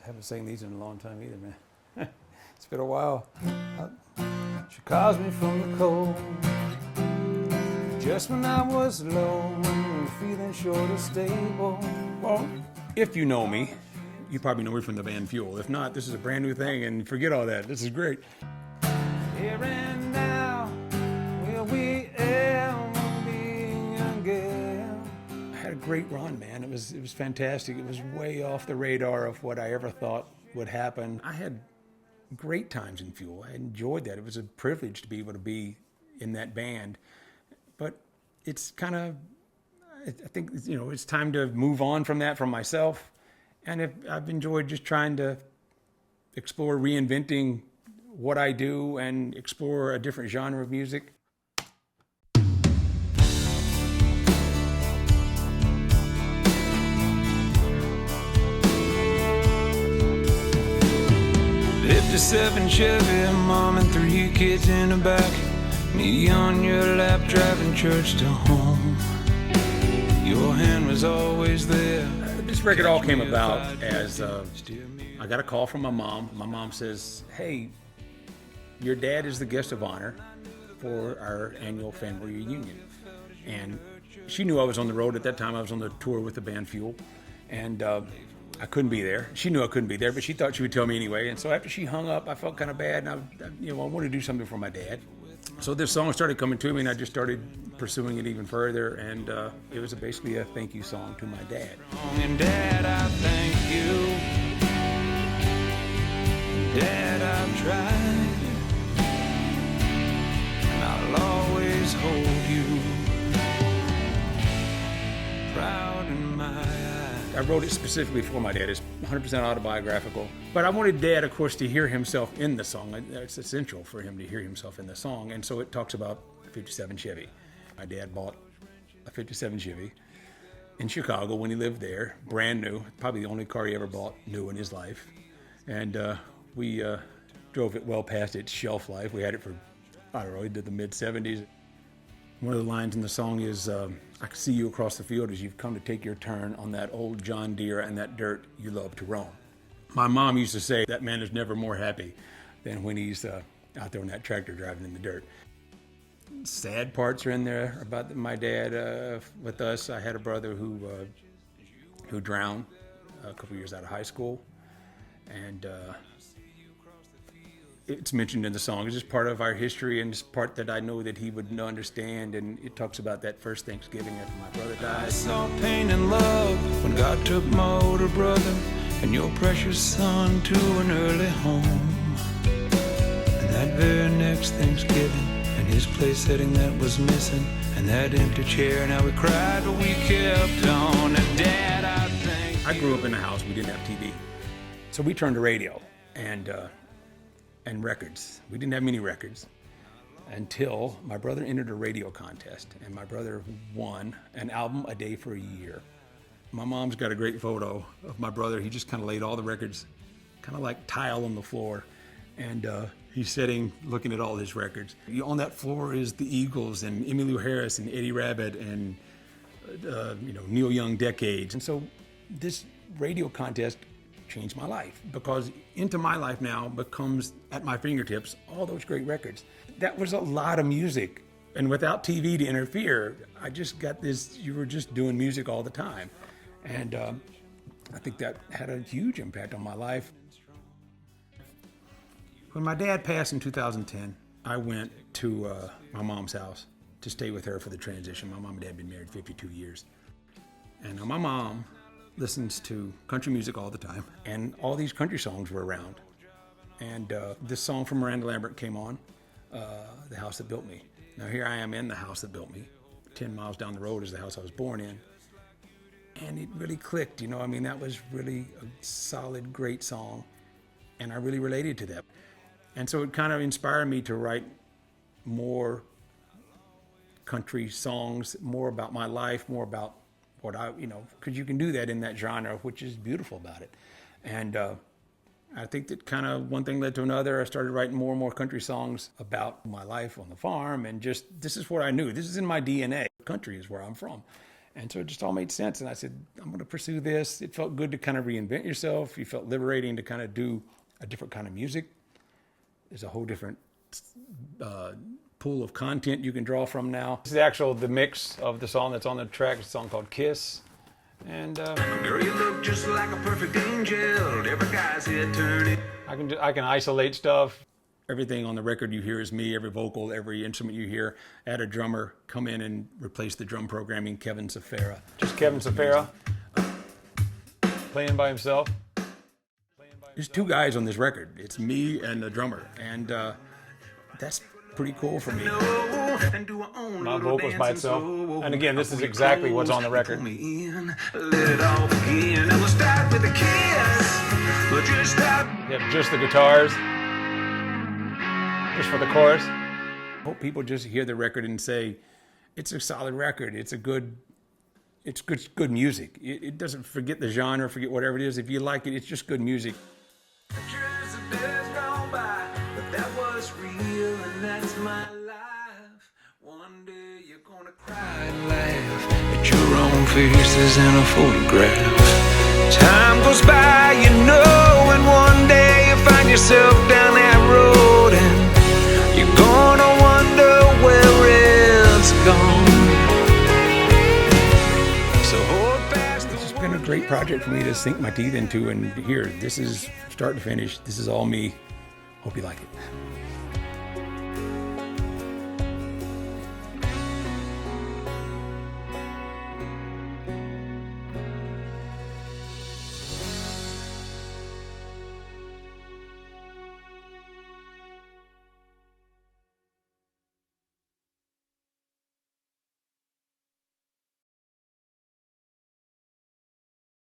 haven't sang these in a long time either, man. It's been a while. She calls me from the cold, just when I was low and feeling short of stable. Well, if you know me, you probably know me from the band Fuel. If not, this is a brand new thing, and forget all that. This is great. Here and now, will we ever be again? I had a great run, man. It was fantastic. It was way off the radar of what I ever thought would happen. I had great times in Fuel. I enjoyed that. It was a privilege to be able to be in that band. But it's kind of, I think, it's time to move on from that, from myself. And I've enjoyed just trying to explore reinventing what I do and explore a different genre of music. '57 Chevy, mom and 3 kids in the back. Me on your lap, driving church to home. Your hand was always there. This record all came about as I got a call from my mom. My mom says, "Hey, your dad is the guest of honor for our annual family reunion." And she knew I was on the road at that time. I was on the tour with the band Fuel, and I couldn't be there. She knew I couldn't be there, but she thought she would tell me anyway. And so after she hung up, I felt kind of bad, and I wanted to do something for my dad. So this song started coming to me, and I just started pursuing it even further, and it was basically a thank you song to my dad. And Dad, I thank you. Dad, I've tried, and I'll always hold you proud in my eyes. I wrote it specifically for my dad. It's 100% autobiographical. But I wanted Dad, of course, to hear himself in the song. It's essential for him to hear himself in the song. And so it talks about a '57 Chevy. My dad bought a '57 Chevy in Chicago when he lived there, brand new. Probably the only car he ever bought new in his life. And we drove it well past its shelf life. We had it for, I don't know, into the mid-'70s. One of the lines in the song is, I can see you across the field as you've come to take your turn on that old John Deere and that dirt you love to roam. My mom used to say that man is never more happy than when he's out there on that tractor driving in the dirt. Sad parts are in there about my dad with us. I had a brother who drowned a couple years out of high school, and it's mentioned in the song. It's just part of our history, and it's part that I know that he would understand. And it talks about that first Thanksgiving after my brother died. I saw pain and love when God took my older brother and your precious son to an early home. And that very next Thanksgiving, and his place setting that was missing, and that empty chair. Now we cried, but we kept on. And Dad, I think I grew up in a house we didn't have TV, so we turned to radio and records. We didn't have many records until my brother entered a radio contest, and my brother won an album a day for a year. My mom's got a great photo of my brother. He just kind of laid all the records, kind of like tile on the floor, and he's sitting looking at all his records. On that floor is the Eagles and Emmylou Harris and Eddie Rabbitt and Neil Young Decades. And so this radio contest changed my life, because into my life now becomes, at my fingertips, all those great records. That was a lot of music, and without TV to interfere, I just got this, you were just doing music all the time. And I think that had a huge impact on my life. When my dad passed in 2010, I went to my mom's house to stay with her for the transition. My mom and dad had been married 52 years. And my mom listens to country music all the time, and all these country songs were around. And this song from Miranda Lambert came on, The House That Built Me. Now here I am in the house that built me. 10 miles down the road is the house I was born in. And it really clicked, that was really a solid, great song. And I really related to that. And so it kind of inspired me to write more country songs, more about my life, more about what because you can do that in that genre, which is beautiful about it. And I think that kind of one thing led to another. I started writing more and more country songs about my life on the farm, and just, this is what I knew. This is in my DNA. Country is where I'm from. And so it just all made sense. And I said, I'm going to pursue this. It felt good to kind of reinvent yourself. You felt liberating to kind of do a different kind of music. There's a whole different pool of content you can draw from now. This is the mix of the song that's on the track. It's a song called Kiss. And girl, you look just like a perfect angel. Every guy's head turning. I can isolate stuff. Everything on the record you hear is me. Every vocal, every instrument you hear. Add a drummer, come in and replace the drum programming, Kevin Safera. Just Kevin Safera playing by himself. There's two guys on this record. It's me and the drummer, and that's pretty cool for me. My vocals by itself. And again, this is exactly what's on the record. Yeah, just the guitars. Just for the chorus. I hope people just hear the record and say, it's a solid record. It's good music. It doesn't forget the genre, forget whatever it is. If you like it, it's just good music. One day you're gonna cry and laugh at your own faces in a photograph. Time goes by, you know, and one day you find yourself down that road and you're gonna wonder where it's gone. So hold fast. It's just been a great project for me to sink my teeth into, and here, this is start to finish. This is all me. Hope you like it.